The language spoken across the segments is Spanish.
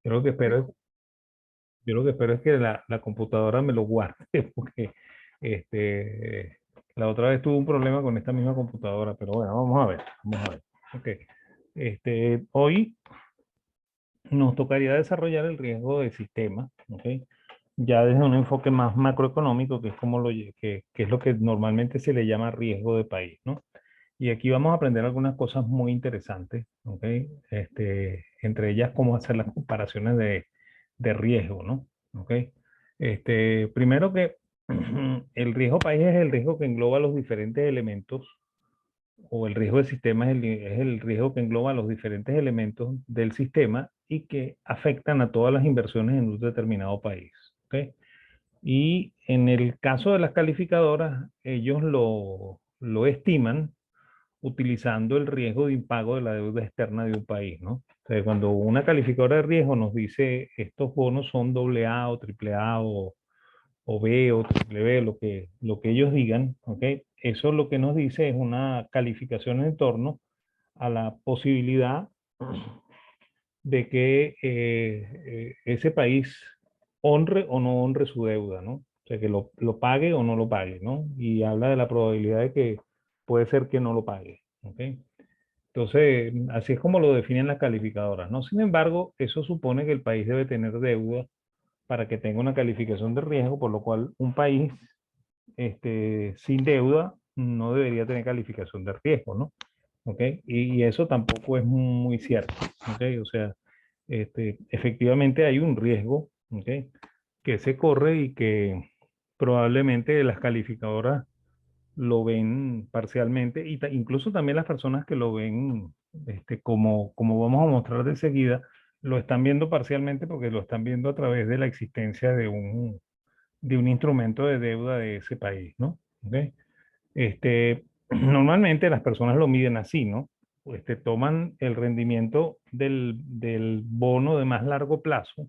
Yo lo que espero es, yo lo que espero es que la computadora me lo guarde, porque este, la otra vez tuve un problema con esta misma computadora, pero bueno, vamos a ver, vamos a ver. Ok. Hoy nos tocaría desarrollar el riesgo de sistema, ¿ok? Ya desde un enfoque más macroeconómico, que es como que es lo que normalmente se le llama riesgo de país, ¿no? Y aquí vamos a aprender algunas cosas muy interesantes, ¿ok? Entre ellas, cómo hacer las comparaciones de riesgo, ¿no? ¿Ok? Primero que el riesgo país es el riesgo que engloba los diferentes elementos, o el riesgo de sistema es el riesgo que engloba los diferentes elementos del sistema y que afectan a todas las inversiones en un determinado país, ¿ok? Y en el caso de las calificadoras, ellos lo estiman utilizando el riesgo de impago de la deuda externa de un país, ¿no? Entonces, cuando una calificadora de riesgo nos dice estos bonos son doble A o triple A o B o triple B, lo que ellos digan, ¿ok? Eso lo que nos dice es una calificación en torno a la posibilidad de que ese país honre o no honre su deuda, ¿no? O sea, que lo pague o no lo pague, ¿no? Y habla de la probabilidad de que puede ser que no lo pague, ¿ok? Entonces, así es como lo definen las calificadoras, ¿no? Sin embargo, eso supone que el país debe tener deuda para que tenga una calificación de riesgo, por lo cual un país sin deuda no debería tener calificación de riesgo, ¿no? ¿Ok? Y eso tampoco es muy cierto, ¿ok? O sea, efectivamente hay un riesgo, ¿ok? Que se corre y que probablemente las calificadoras lo ven parcialmente y incluso también las personas que lo ven, como vamos a mostrar de seguida, lo están viendo parcialmente porque lo están viendo a través de la existencia de un instrumento de deuda de ese país, ¿no? ¿Ok? Normalmente las personas lo miden así, ¿no? Toman el rendimiento del bono de más largo plazo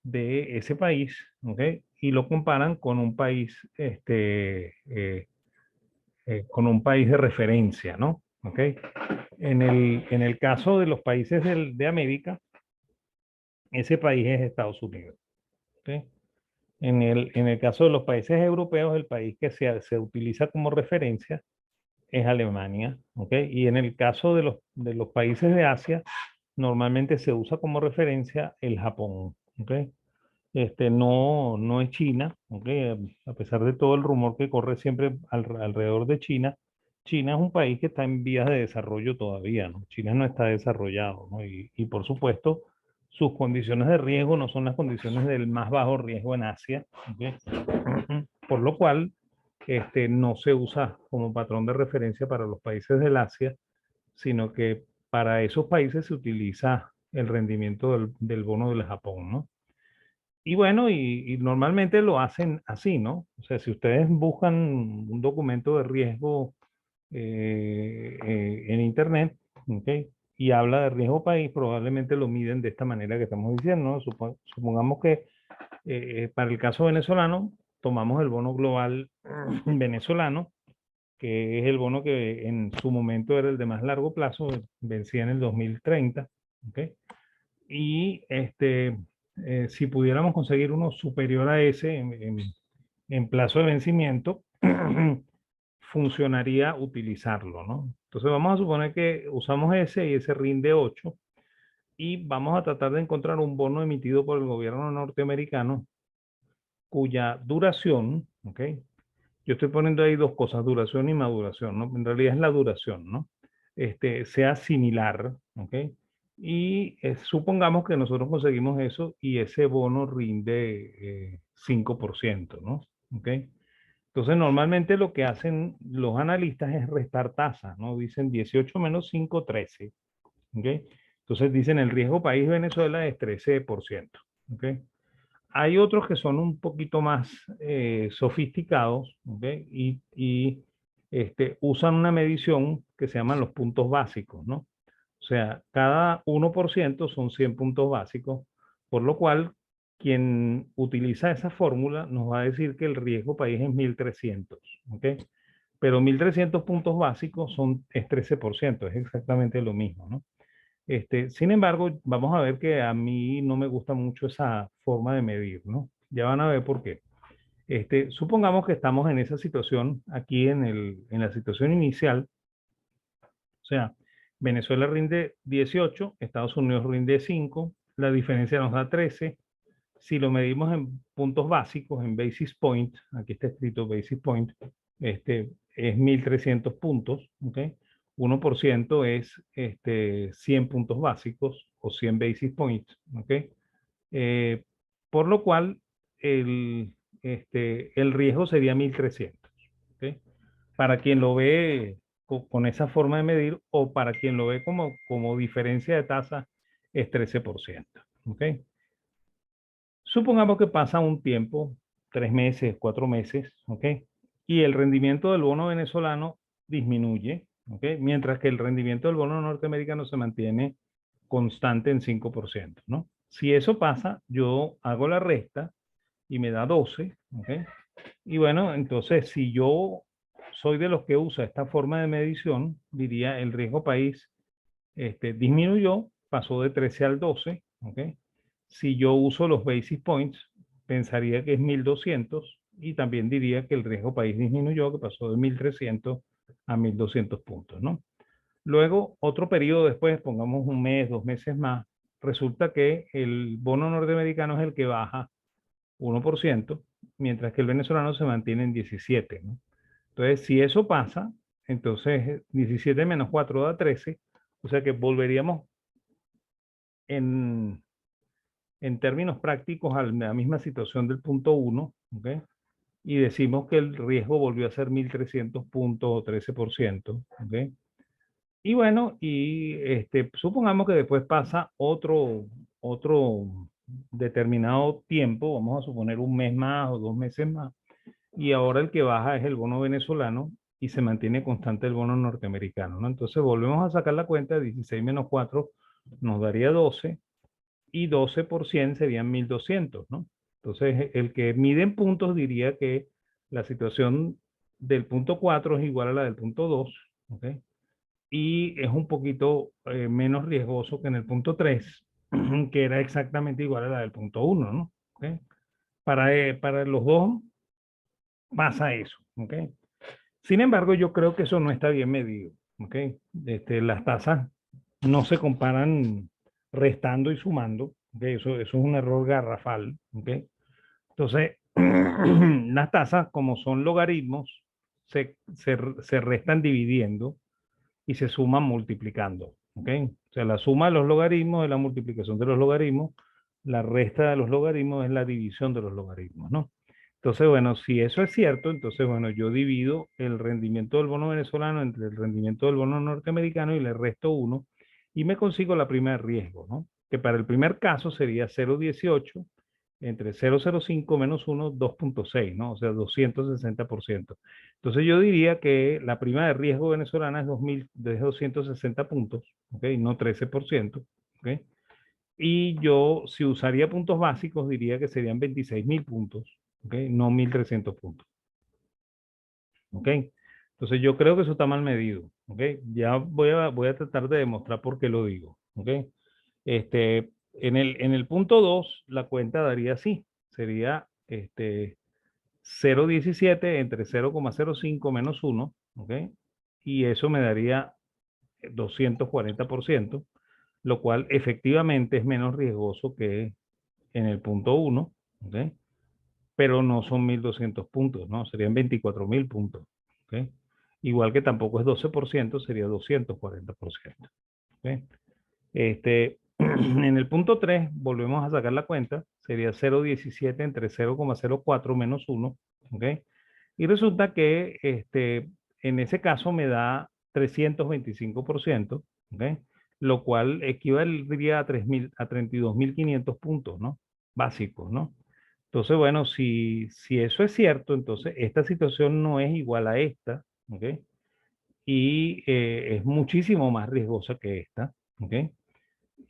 de ese país, ¿ok? Y lo comparan con un país, con un país de referencia, ¿no? ¿Ok? En el caso de los países de América, ese país es Estados Unidos, ¿ok? En el caso de los países europeos, el país que se utiliza como referencia es Alemania, ¿ok? Y en el caso de los países de Asia, normalmente se usa como referencia el Japón, ¿ok? No es China, ¿ok? A pesar de todo el rumor que corre siempre alrededor de China, China es un país que está en vías de desarrollo todavía, ¿no? China no está desarrollado, ¿no? Y por supuesto, sus condiciones de riesgo no son las condiciones del más bajo riesgo en Asia, ¿ok? Por lo cual, no se usa como patrón de referencia para los países del Asia, sino que para esos países se utiliza el rendimiento del bono del Japón, ¿no? Y bueno, y normalmente lo hacen así, ¿no? O sea, si ustedes buscan un documento de riesgo en Internet, ¿ok? Y habla de riesgo país, probablemente lo miden de esta manera que estamos diciendo, ¿no? Supongamos que para el caso venezolano, tomamos el bono global venezolano, que es el bono que en su momento era el de más largo plazo, vencía en el 2030, ¿ok? Y si pudiéramos conseguir uno superior a ese en plazo de vencimiento, funcionaría utilizarlo, ¿no? Entonces vamos a suponer que usamos ese y ese rinde 8 y vamos a tratar de encontrar un bono emitido por el gobierno norteamericano cuya duración, ¿ok? Yo estoy poniendo ahí dos cosas, duración y maduración, ¿no? En realidad es la duración, ¿no? Sea similar, ¿ok? Y supongamos que nosotros conseguimos eso y ese bono rinde 5%, ¿no? ¿Ok? Entonces, normalmente lo que hacen los analistas es restar tasas, ¿no? Dicen 18 menos 5, 13, ¿ok? Entonces dicen el riesgo país Venezuela es 13%, ¿ok? Hay otros que son un poquito más sofisticados, ¿ok? Usan una medición que se llaman los puntos básicos, ¿no? O sea, cada 1% son 100 puntos básicos, por lo cual quien utiliza esa fórmula nos va a decir que el riesgo país es 1300, ¿ok? Pero 1300 puntos básicos es 13%, es exactamente lo mismo, ¿no? Sin embargo, vamos a ver que a mí no me gusta mucho esa forma de medir, ¿no? Ya van a ver por qué. Supongamos que estamos en esa situación, aquí en la situación inicial, o sea, Venezuela rinde 18, Estados Unidos rinde 5, la diferencia nos da 13. Si lo medimos en puntos básicos, en basis point, aquí está escrito basis point, es 1300 puntos, ¿ok? 1% es 100 puntos básicos o 100 basis points, ¿ok? Eh, por lo cual, el, el riesgo sería 1300, ¿ok? Para quien lo ve con esa forma de medir o para quien lo ve como diferencia de tasa, es 13%, ¿ok? Supongamos que pasa un tiempo, 3 meses, 4 meses, ¿ok? Y el rendimiento del bono venezolano disminuye, ¿ok? Mientras que el rendimiento del bono norteamericano se mantiene constante en 5%, ¿no? Si eso pasa, yo hago la resta y me da 12, ¿ok? Y bueno, entonces si yo soy de los que usa esta forma de medición, diría el riesgo país disminuyó, pasó de 13 al 12, ¿ok? Si yo uso los basis points, pensaría que es 1200 y también diría que el riesgo país disminuyó, que pasó de 1300 a 1200 puntos, ¿no? Luego, otro periodo después, pongamos un mes, 2 meses más, resulta que el bono norteamericano es el que baja 1%, mientras que el venezolano se mantiene en 17, ¿no? Entonces, si eso pasa, entonces 17 menos 4 da 13, o sea que volveríamos en, en términos prácticos a la misma situación del punto 1, ¿ok? Y decimos que el riesgo volvió a ser 1300 puntos o 13%, ¿ok? Y bueno, supongamos que después pasa otro determinado tiempo, vamos a suponer un mes más o 2 meses más, y ahora el que baja es el bono venezolano y se mantiene constante el bono norteamericano, ¿no? Entonces volvemos a sacar la cuenta, 16 menos 4 nos daría 12 y 12 por 100 serían 1200, ¿no? Entonces el que mide en puntos diría que la situación del punto 4 es igual a la del punto 2, ¿ok? Y es un poquito menos riesgoso que en el punto 3, que era exactamente igual a la del punto 1, ¿no? ¿Okay? Para los dos pasa eso, ¿ok? Sin embargo, yo creo que eso no está bien medido, ¿ok? Las tasas no se comparan restando y sumando, ¿ok? Eso es un error garrafal, ¿ok? Entonces, las tasas, como son logaritmos, se restan dividiendo y se suman multiplicando, ¿ok? O sea, la suma de los logaritmos es la multiplicación de los logaritmos, la resta de los logaritmos es la división de los logaritmos, ¿no? Entonces, bueno, si eso es cierto, entonces, bueno, yo divido el rendimiento del bono venezolano entre el rendimiento del bono norteamericano y le resto 1 y me consigo la prima de riesgo, ¿no? Que para el primer caso sería 0,18 entre 0,05 menos 1, 2,6, ¿no? O sea, 260%. Entonces yo diría que la prima de riesgo venezolana es 260 puntos, ¿ok? No 13%, ¿ok? Y yo, si usaría puntos básicos, diría que serían 26.000 puntos, ¿ok? No 1.300 puntos, ¿ok? Entonces yo creo que eso está mal medido, ¿ok? Ya voy a tratar de demostrar por qué lo digo, ¿ok? En el punto 2, la cuenta daría así, sería 0,17 entre 0,05 menos 1, ¿ok? Y eso me daría 240%, lo cual efectivamente es menos riesgoso que en el punto 1, ¿ok? Pero no son 1.200 puntos, ¿no? Serían 24.000 puntos, ¿ok? Igual que tampoco es 12%, sería 240%, ¿ok? En el punto 3, volvemos a sacar la cuenta, sería 0,17 entre 0,04 menos 1, ¿ok? Y resulta que en ese caso me da 325%, ¿ok? Lo cual equivaldría a 3.000, a 32.500 puntos, ¿no? Básicos, ¿no? Entonces, bueno, si eso es cierto, entonces esta situación no es igual a esta, ¿ok? Y es muchísimo más riesgosa que esta, ¿ok?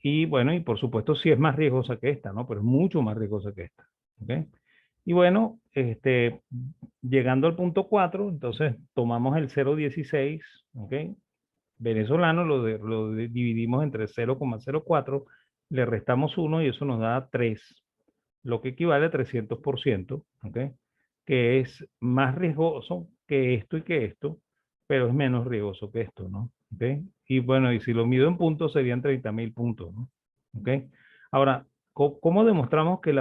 Y bueno, y por supuesto sí es más riesgosa que esta, ¿no? Pero es mucho más riesgosa que esta, ¿ok? Y bueno, llegando al punto 4, entonces tomamos el 0,16, ¿ok? venezolano dividimos entre 0,04, le restamos 1 y eso nos da 3, lo que equivale a 300%, ¿ok? Que es más riesgoso que esto y que esto, pero es menos riesgoso que esto, ¿no? ¿Ok? Y bueno, y si lo mido en puntos serían 30.000 puntos, ¿no? ¿Ok? Ahora, ¿cómo demostramos que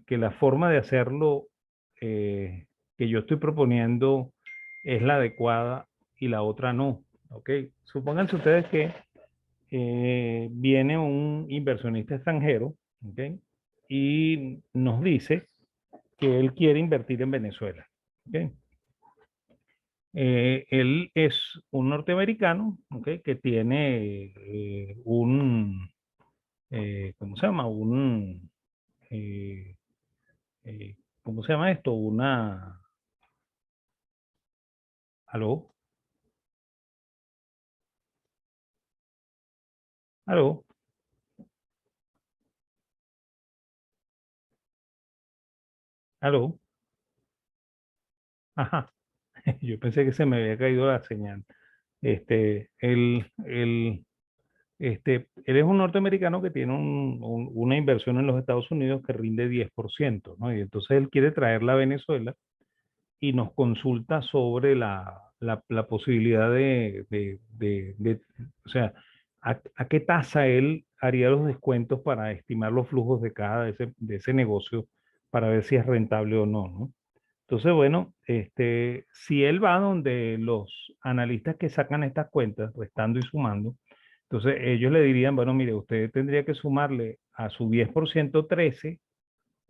que la forma de hacerlo que yo estoy proponiendo es la adecuada y la otra no? ¿Ok? Supónganse ustedes que viene un inversionista extranjero, ¿ok? Y nos dice que él quiere invertir en Venezuela. ¿Ok? Él es un norteamericano, ¿ok? Que tiene ¿cómo se llama? Eh, ¿Cómo se llama esto? ¿Aló? ¿Aló? ¿Aló? Ajá. Yo pensé que se me había caído la señal. Este, él es un norteamericano que tiene una inversión en los Estados Unidos que rinde 10%, ¿no? Y entonces él quiere traerla a Venezuela y nos consulta sobre la posibilidad o sea, a qué tasa él haría los descuentos para estimar los flujos de de ese negocio para ver si es rentable o no, ¿no? Entonces, bueno, si él va donde los analistas que sacan estas cuentas, restando y sumando, entonces ellos le dirían, bueno, mire, usted tendría que sumarle a su 10% 13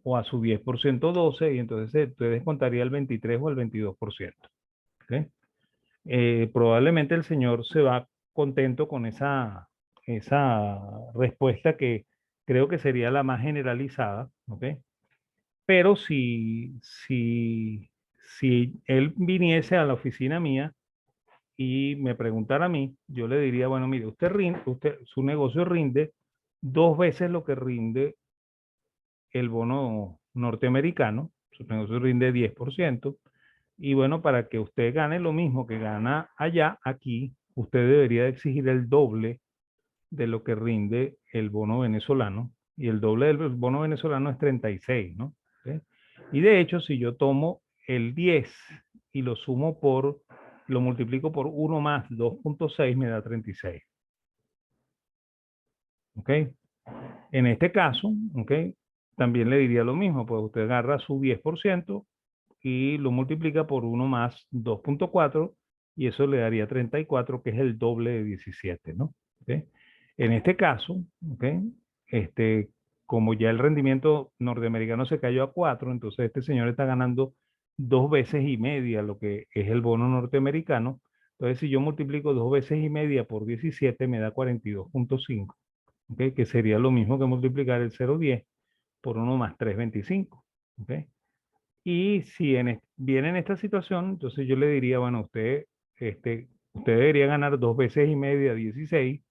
o a su 10% 12 y entonces usted descontaría el 23 o el 22%. ¿Ok? Probablemente el señor se va contento con esa respuesta que creo que sería la más generalizada, ¿ok? Pero si él viniese a la oficina mía y me preguntara a mí, yo le diría, bueno, mire, su negocio rinde 2 veces lo que rinde el bono norteamericano, su negocio rinde 10%, y bueno, para que usted gane lo mismo que gana allá, aquí, usted debería exigir el doble de lo que rinde el bono venezolano, y el doble del bono venezolano es 36, ¿no? ¿Ok? Y de hecho, si yo tomo el 10 y lo multiplico por 1 más 2,6 me da 36. ¿Ok? En este caso, ¿ok? También le diría lo mismo, pues usted agarra su 10% y lo multiplica por 1 más 2,4 y eso le daría 34, que es el doble de 17, ¿no? ¿Ok? En este caso, ¿ok? Este, como ya el rendimiento norteamericano se cayó a 4, entonces este señor está ganando 2 veces y media lo que es el bono norteamericano. Entonces, si yo multiplico 2 veces y media por 17, me da 42,5, ¿ok? Que sería lo mismo que multiplicar el 0,10 por 1 más 3,25, ¿ok? Y si viene en esta situación, entonces yo le diría, bueno, usted debería ganar 2 veces y media 16,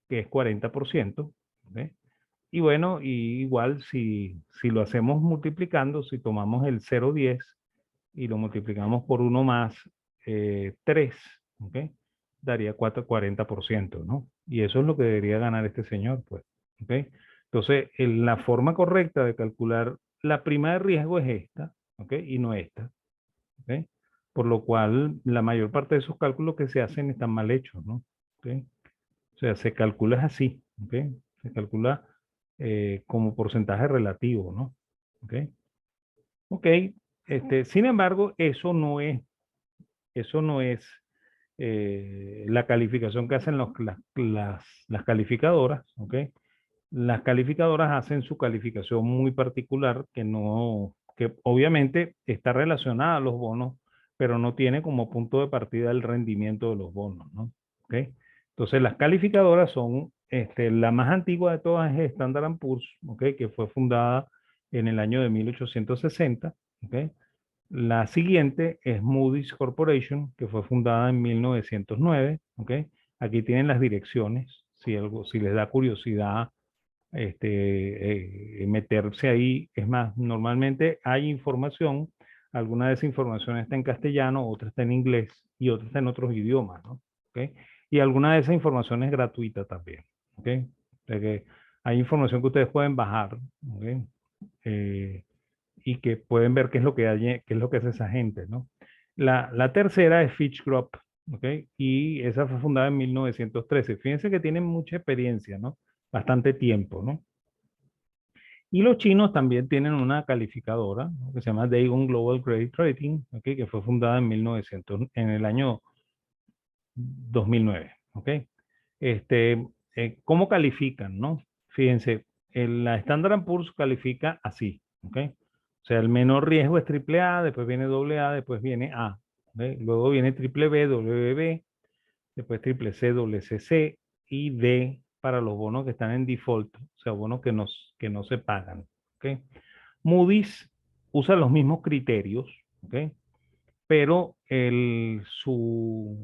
que es 40%. ¿Ok? Y bueno, y igual si lo hacemos multiplicando, si tomamos el 0,10 y lo multiplicamos por 1 más 3, ¿ok? Daría 40%, ¿no? Y eso es lo que debería ganar este señor, pues. ¿Ok? Entonces, la forma correcta de calcular la prima de riesgo es esta, ¿ok? Y no esta, ¿ok? Por lo cual, la mayor parte de esos cálculos que se hacen están mal hechos, ¿no? ¿Ok? O sea, se calcula así, ¿ok? Se calcula como porcentaje relativo, ¿no? ¿Ok? Ok, sin embargo, eso no es la calificación que hacen las calificadoras, ¿ok? Las calificadoras hacen su calificación muy particular que obviamente está relacionada a los bonos, pero no tiene como punto de partida el rendimiento de los bonos, ¿no? ¿Ok? Entonces las calificadoras son, la más antigua de todas es Standard Poor's, ¿ok? Que fue fundada en el año de 1860, ¿ok? La siguiente es Moody's Corporation, que fue fundada en 1909, ¿ok? Aquí tienen las direcciones, si les da curiosidad meterse ahí. Es más, normalmente hay información, alguna de esa información está en castellano, otra está en inglés y otra está en otros idiomas, ¿no? ¿Ok? Y alguna de esa información es gratuita también. ¿Ok? O sea que hay información que ustedes pueden bajar. ¿Ok? Eh, y que pueden ver qué es lo que hay, qué es lo que hace esa gente, ¿no? La tercera es Fitch Group, ¿ok? Y esa fue fundada en 1913. Fíjense que tienen mucha experiencia, ¿no? Bastante tiempo, ¿no? Y los chinos también tienen una calificadora, ¿no? Que se llama Dagon Global Credit Rating, ¿ok? Que fue fundada en 1900, en el año 2009, ¿ok? ¿Cómo califican, no? Fíjense, la Standard Poor's califica así, ¿ok? O sea, el menor riesgo es triple A, después viene doble A, después viene A, ¿ok? Luego viene triple B, doble B, después triple C, doble CC y D para los bonos que están en default, o sea, bonos que no se pagan, ¿ok? Moody's usa los mismos criterios, ¿ok? Pero su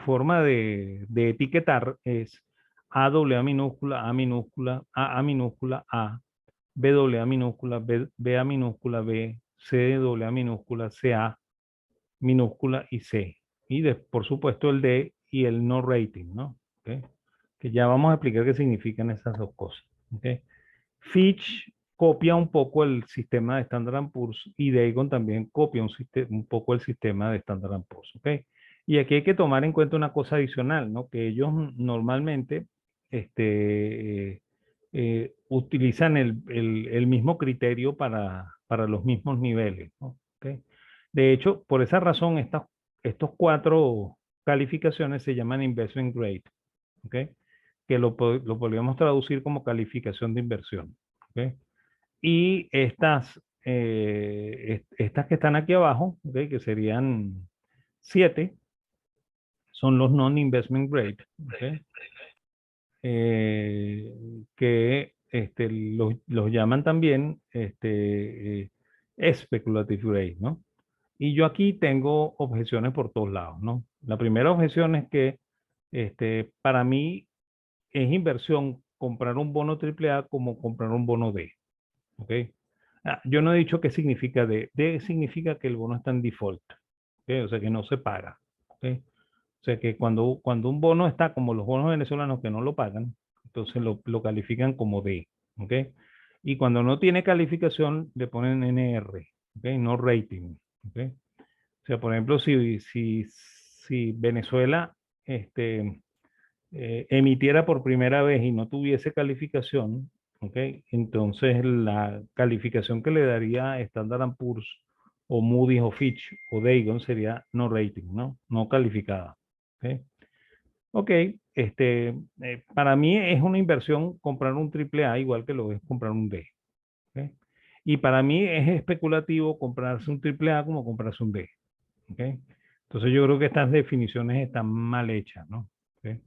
forma de etiquetar es A minúscula, A minúscula, A minúscula, A, B minúscula, B minúscula, B, C minúscula, CA minúscula y C. Y por supuesto el D y el no rating, ¿no? ¿Okay? Que ya vamos a explicar qué significan esas dos cosas. ¿Okay? Fitch copia un poco el sistema de Standard Poor's y Dagon también copia un poco el sistema de Standard Poor's, ¿ok? Y aquí hay que tomar en cuenta una cosa adicional, ¿no? Que ellos normalmente utilizan el mismo criterio para los mismos niveles, ¿no? ¿Ok? De hecho, por esa razón, estos cuatro calificaciones se llaman investment grade, ¿ok? Que lo podríamos traducir como calificación de inversión. ¿Ok? Y estas que están aquí abajo, ¿ok? Que serían 7, son los non-investment grade. ¿Ok? Que los llaman también speculative grade, ¿no? Y yo aquí tengo objeciones por todos lados, ¿no? La primera objeción es que para mí es inversión comprar un bono triple A como comprar un bono D. ¿Ok? Yo no he dicho qué significa D. D significa que el bono está en default. ¿Ok? O sea, que no se paga. ¿Ok? O sea, que cuando un bono está como los bonos venezolanos que no lo pagan, entonces lo califican como D. ¿Ok? Y cuando no tiene calificación, le ponen NR. ¿Ok? No rating. ¿Ok? O sea, por ejemplo, si Venezuela emitiera por primera vez y no tuviese calificación, ¿ok? Entonces la calificación que le daría Standard Poor's o Moody's o Fitch o Dagon sería no rating, ¿no? No calificada. ¿Ok? Ok, para mí es una inversión comprar un triple A igual que lo es comprar un D. ¿Ok? Y para mí es especulativo comprarse un triple A como comprarse un D. ¿Ok? Entonces yo creo que estas definiciones están mal hechas, ¿no? ¿Ok?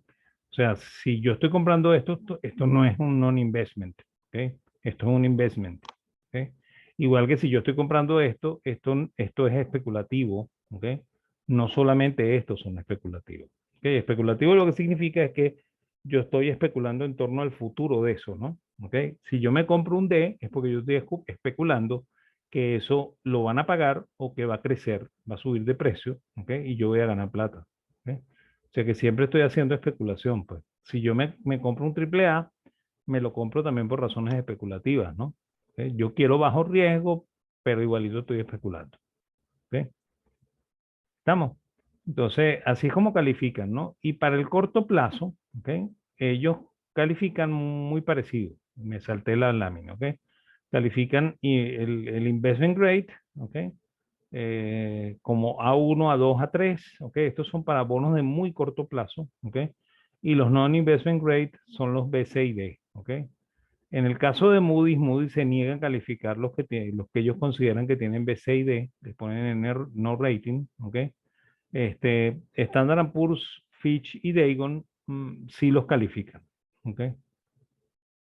O sea, si yo estoy comprando esto no es un non-investment, ¿ok? Esto es un investment, ¿ok? Igual que si yo estoy comprando esto es especulativo, ¿ok? No solamente estos son especulativos, ¿ok? Especulativo lo que significa es que yo estoy especulando en torno al futuro de eso, ¿no? ¿Ok? Si yo me compro un D, es porque yo estoy especulando que eso lo van a pagar o que va a crecer, va a subir de precio, ¿ok? Y yo voy a ganar plata, ¿ok? O sea que siempre estoy haciendo especulación, pues. Si yo me compro un triple A, me lo compro también por razones especulativas, ¿no? ¿Ok? Yo quiero bajo riesgo, pero igualito estoy especulando. ¿Ok? ¿Estamos? Entonces, así es como califican, ¿no? Y para el corto plazo, ¿ok? Ellos califican muy parecido. Me salté la lámina, ¿ok? Califican y el investment grade, ¿ok? Como A1, A2, A3, ¿ok? Estos son para bonos de muy corto plazo, ¿ok? Y los non-investment grade son los B, C y D, ¿ok? En el caso de Moody's, Moody's se niega a calificar los que ellos consideran que tienen B, C y D, les ponen en no rating, ¿ok? Standard Poor's, Fitch y Dagon sí los califican, ¿ok?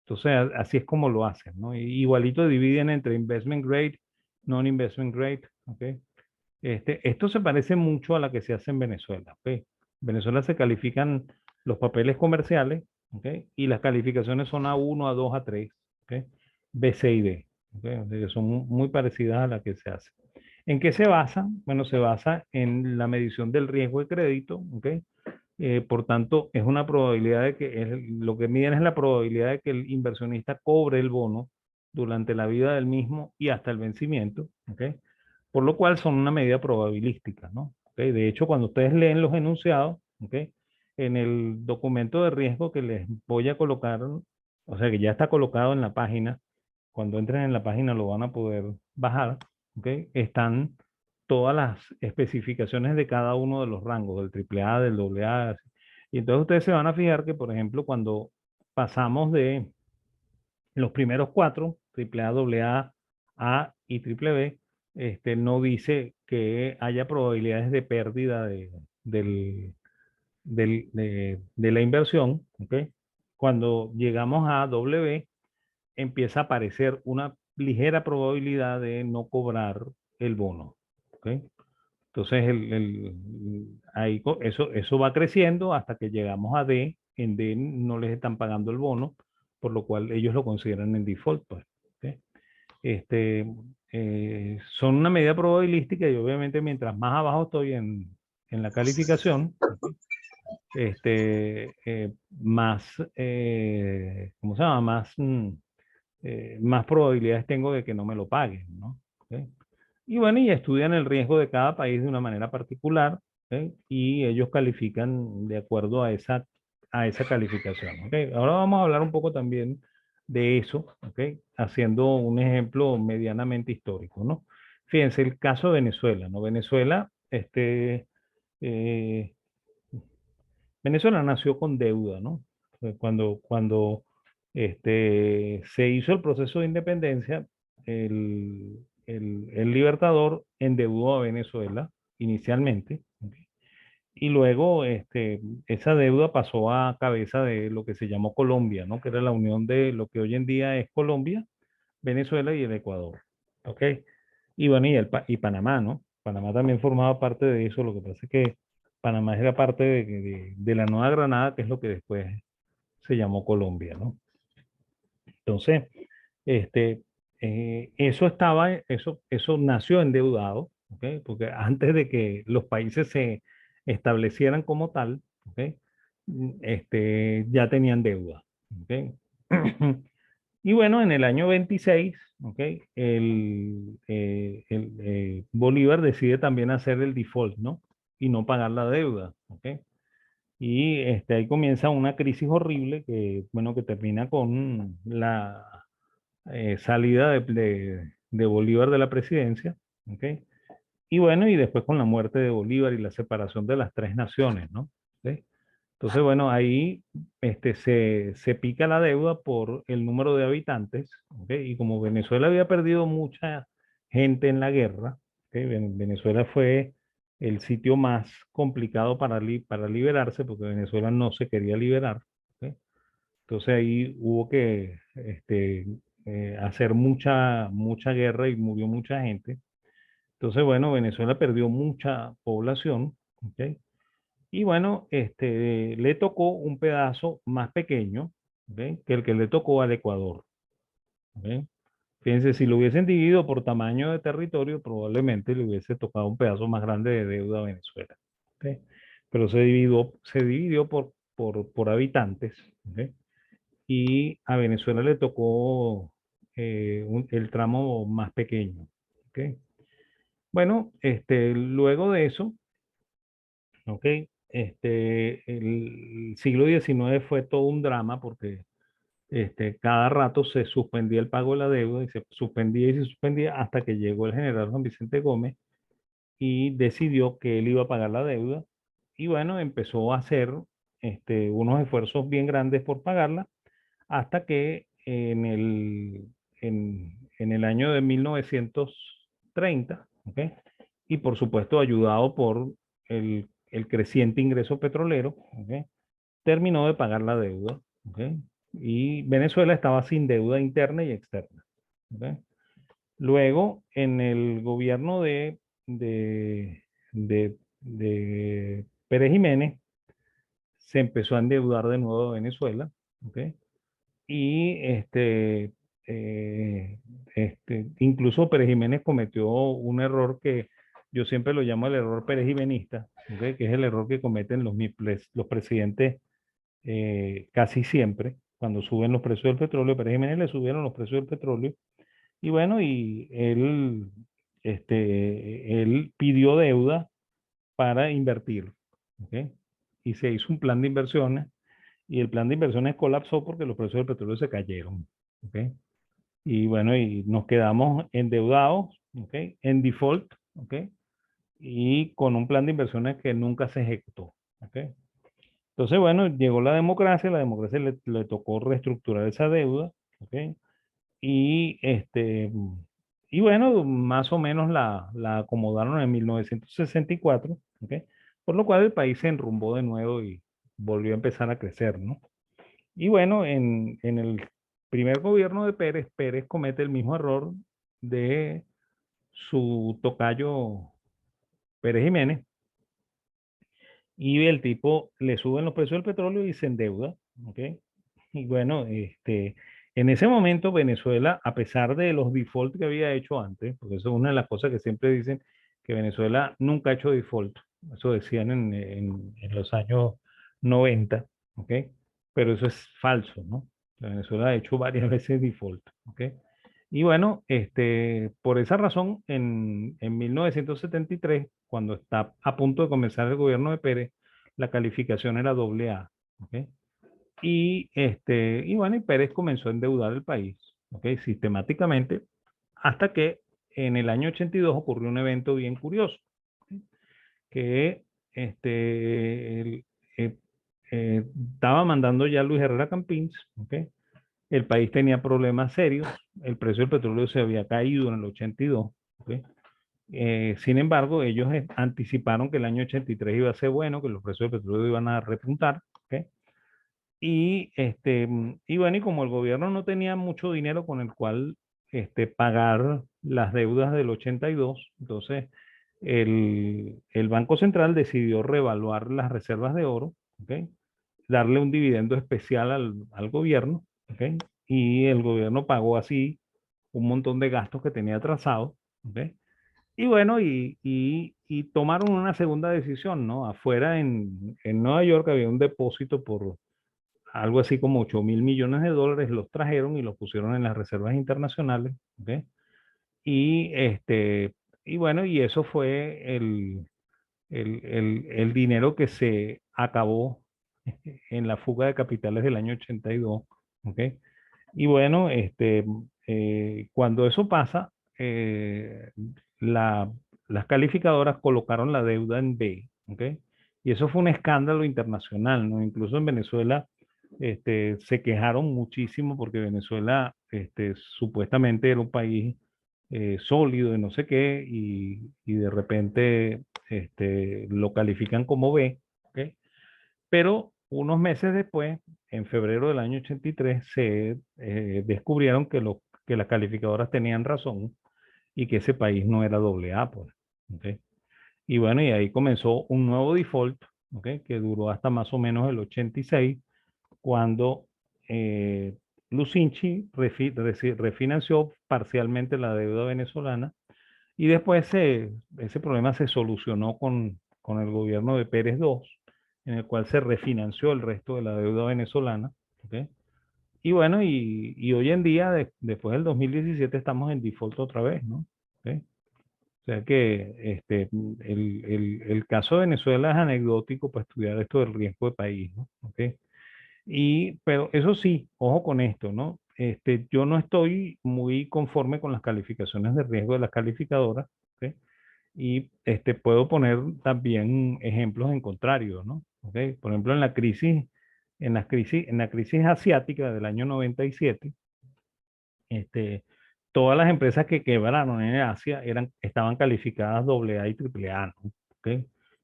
Entonces, así es como lo hacen, ¿no? Igualito dividen entre investment grade, non-investment grade, ¿ok? Esto se parece mucho a la que se hace en Venezuela. ¿Ok? En Venezuela se califican los papeles comerciales, ¿ok? Y las calificaciones son A1, A2, A3, ¿ok? B, C y D, ¿ok? O sea que son muy parecidas a la que se hace. ¿En qué se basa? Bueno, se basa en la medición del riesgo de crédito, ¿ok? Por tanto, es una probabilidad de que lo que miden es la probabilidad de que el inversionista cobre el bono durante la vida del mismo y hasta el vencimiento, ¿ok? Por lo cual son una medida probabilística, ¿no? ¿Ok? De hecho, cuando ustedes leen los enunciados, ¿ok? En el documento de riesgo que les voy a colocar, o sea, que ya está colocado en la página, cuando entren en la página lo van a poder bajar, ¿ok? Están todas las especificaciones de cada uno de los rangos, del AAA, del AA. Y entonces ustedes se van a fijar que, por ejemplo, cuando pasamos de los primeros cuatro, AAA, AA, A y BBB, no dice que haya probabilidades de pérdida de la inversión. ¿Ok? Cuando llegamos a W, empieza a aparecer una ligera probabilidad de no cobrar el bono. ¿Ok? Entonces, ahí, eso va creciendo hasta que llegamos a D. En D no les están pagando el bono, por lo cual ellos lo consideran en default. Pues, ¿ok? este, Son una medida probabilística y obviamente mientras más abajo estoy en la calificación, ¿ok? Más, ¿cómo se llama? Más probabilidades tengo de que no me lo paguen, ¿no? ¿Ok? Y bueno, y estudian el riesgo de cada país de una manera particular, ¿ok? Y ellos califican de acuerdo a esa calificación, ¿ok? Ahora vamos a hablar un poco también de eso, ¿ok? Haciendo un ejemplo medianamente histórico, ¿no? Fíjense el caso de Venezuela, ¿no? Eh, Venezuela nació con deuda, ¿no? Cuando se hizo el proceso de independencia, el Libertador endeudó a Venezuela inicialmente, ¿ok? Y luego esa deuda pasó a cabeza de lo que se llamó Colombia, ¿no? Que era la unión de lo que hoy en día es Colombia, Venezuela y el Ecuador, ¿ok? Y bueno, y Panamá, ¿no? Panamá también formaba parte de eso, lo que pasa es que Panamá era parte de la Nueva Granada, que es lo que después se llamó Colombia, ¿no? Entonces, este, eso nació endeudado, ¿ok? Porque antes de que los países se establecieran como tal, ¿ok? Ya tenían deuda, ¿ok? Y bueno, en el año 26, ¿ok? Bolívar decide también hacer el default, ¿no? Y no pagar la deuda, ¿ok? Y ahí comienza una crisis horrible que, bueno, que termina con la salida de Bolívar de la presidencia, ¿ok? Y bueno, y después con la muerte de Bolívar y la separación de las tres naciones, ¿no? ¿Ok? Entonces, bueno, ahí se pica la deuda por el número de habitantes, ¿ok? Y como Venezuela había perdido mucha gente en la guerra, ¿ok? Venezuela fue el sitio más complicado para liberarse porque Venezuela no se quería liberar, ¿ok? Entonces ahí hubo que hacer mucha guerra y murió mucha gente. Entonces, bueno, Venezuela perdió mucha población, ¿ok? Y bueno, le tocó un pedazo más pequeño, ¿ok? Que el que le tocó al Ecuador, ¿ok? Fíjense, si lo hubiesen dividido por tamaño de territorio, probablemente le hubiese tocado un pedazo más grande de deuda a Venezuela, ¿ok? Pero se dividió por habitantes, ¿ok? Y a Venezuela le tocó el tramo más pequeño, ¿ok? Bueno, luego de eso, ¿ok? El siglo XIX fue todo un drama porque cada rato se suspendía el pago de la deuda y se suspendía hasta que llegó el general Juan Vicente Gómez y decidió que él iba a pagar la deuda y bueno, empezó a hacer unos esfuerzos bien grandes por pagarla hasta que en el año de 1930, ¿ok? Y por supuesto ayudado por el creciente ingreso petrolero, ¿ok? Terminó de pagar la deuda, ¿ok? Y Venezuela estaba sin deuda interna y externa, ¿ok? Luego, en el gobierno de Pérez Jiménez, se empezó a endeudar de nuevo Venezuela, ¿ok? Y incluso Pérez Jiménez cometió un error que yo siempre lo llamo el error perejimenista, ¿ok? Que es el error que cometen los presidentes casi siempre, cuando suben los precios del petróleo. Pérez Jiménez le subieron los precios del petróleo y bueno, y él pidió deuda para invertir, ¿ok? Y se hizo un plan de inversiones y el plan de inversiones colapsó porque los precios del petróleo se cayeron, ¿ok? Y bueno, y nos quedamos endeudados, ¿ok? En default, ¿ok? Y con un plan de inversiones que nunca se ejecutó, ¿ok? Entonces, bueno, llegó la democracia le tocó reestructurar esa deuda, ¿ok? Y, y bueno, más o menos la acomodaron en 1964, ¿ok? Por lo cual el país se enrumbó de nuevo y volvió a empezar a crecer, ¿no? Y bueno, en el primer gobierno de Pérez, Pérez comete el mismo error de su tocayo Pérez Jiménez, y el tipo le suben los precios del petróleo y se endeuda, ¿ok? Y bueno, en ese momento Venezuela, a pesar de los default que había hecho antes, porque eso es una de las cosas que siempre dicen, que Venezuela nunca ha hecho default, eso decían en los años 90, ¿ok? Pero eso es falso, ¿no? Venezuela ha hecho varias veces default, ¿ok? Y bueno, por esa razón, en 1973, cuando está a punto de comenzar el gobierno de Pérez, la calificación era doble A, ¿ok? Y bueno, y Pérez comenzó a endeudar el país, ¿ok? Sistemáticamente, hasta que en el año 82 ocurrió un evento bien curioso, ¿ok? Que el- eh, estaba mandando ya Luis Herrera Campins, ¿ok? El país tenía problemas serios, el precio del petróleo se había caído en el 82, ¿ok? Sin embargo, ellos anticiparon que el año 83 iba a ser bueno, que los precios del petróleo iban a repuntar, ¿ok? Y bueno, y como el gobierno no tenía mucho dinero con el cual pagar las deudas del 82, entonces el Banco Central decidió revaluar las reservas de oro, ¿ok? Darle un dividendo especial al gobierno, ¿ok? Y el gobierno pagó así un montón de gastos que tenía atrasados, ¿ok? Y bueno, y tomaron una segunda decisión, ¿no? Afuera en Nueva York había un depósito por algo así como 8.000 millones de dólares, los trajeron y los pusieron en las reservas internacionales, ¿ok? Y, y bueno, y eso fue el dinero que se acabó en la fuga de capitales del año 82, ¿ok? Y bueno, cuando eso pasa, la- las calificadoras colocaron la deuda en B, ¿ok? Y eso fue un escándalo internacional, ¿no? Incluso en Venezuela, se quejaron muchísimo porque Venezuela, supuestamente era un país sólido y no sé qué, y de repente, lo califican como B, ¿ok? Pero unos meses después, en febrero del año 83, se descubrieron que las calificadoras tenían razón y que ese país no era doble A, pues, ¿ok? Y bueno, y ahí comenzó un nuevo default, ¿ok? Que duró hasta más o menos el 86, cuando eh, Lucinchi refinanció parcialmente la deuda venezolana y después ese problema se solucionó con el gobierno de Pérez II, en el cual se refinanció el resto de la deuda venezolana, ¿ok? Y bueno, y hoy en día, después del 2017, estamos en default otra vez, ¿no? ¿Ok? O sea que el caso de Venezuela es anecdótico para estudiar esto del riesgo de país, ¿no? ¿Ok? Pero eso sí, ojo con esto, ¿no? Yo no estoy muy conforme con las calificaciones de riesgo de las calificadoras, ¿ok? Y puedo poner también ejemplos en contrario, ¿no? ¿Ok? Por ejemplo, en la crisis asiática del año 97, este, todas las empresas que quebraron en Asia estaban calificadas AA y AAA, ¿no? ¿Ok?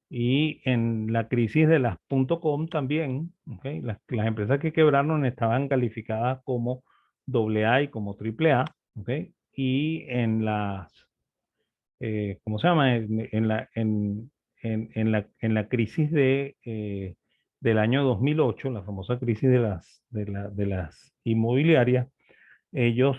Y en la crisis de las .com también, ¿ok? Las empresas que quebraron estaban calificadas como AA y como AAA, ¿ok? Y ¿cómo se llama? En la crisis del año 2008, la famosa crisis de las inmobiliarias, ellos,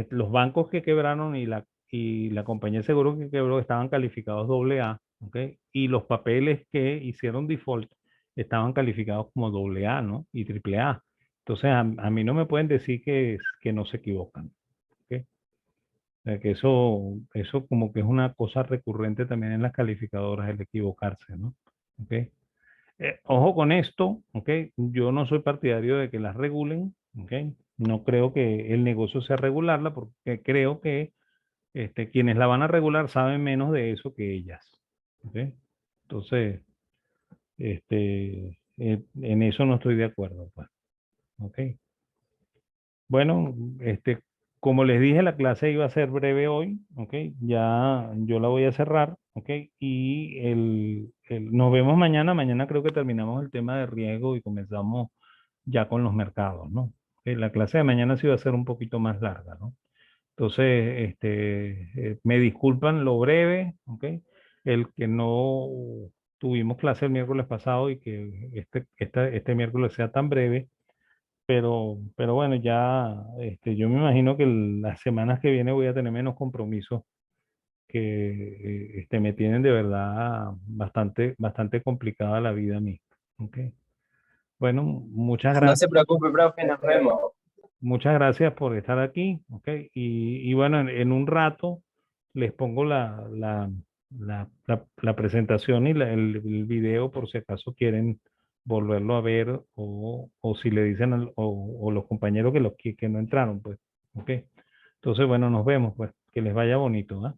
los bancos que quebraron y y la compañía de seguro que quebró estaban calificados doble A, ¿ok? Y los papeles que hicieron default estaban calificados como doble A, ¿no? Y triple A. Entonces, a mí no me pueden decir que no se equivocan, ¿ok? O sea, que eso como que es una cosa recurrente también en las calificadoras, el equivocarse, ¿no? ¿Ok? Ojo con esto, ¿ok? Yo no soy partidario de que las regulen, ¿ok? No creo que el negocio sea regularla porque creo que quienes la van a regular saben menos de eso que ellas, ¿ok? Entonces, en eso no estoy de acuerdo, pues, ¿ok? Bueno, como les dije, la clase iba a ser breve hoy, ¿ok? Ya yo la voy a cerrar, ¿ok? Y nos vemos mañana. Mañana creo que terminamos el tema de riesgo y comenzamos ya con los mercados, ¿no? La clase de mañana sí va a ser un poquito más larga, ¿no? Entonces, me disculpan lo breve, ¿ok? El que no tuvimos clase el miércoles pasado y que este miércoles sea tan breve, pero bueno, ya yo me imagino que las semanas que vienen voy a tener menos compromisos que me tienen de verdad bastante complicada la vida a mí, ¿ok? Bueno, muchas No gracias. se preocupe, profe, nos vemos. Muchas gracias por estar aquí, ¿ok? Y bueno, en un rato les pongo la presentación y el video por si acaso quieren volverlo a ver o si le dicen o los compañeros que no entraron, pues, ¿ok? Entonces, bueno, nos vemos, pues, que les vaya bonito, ¿ah?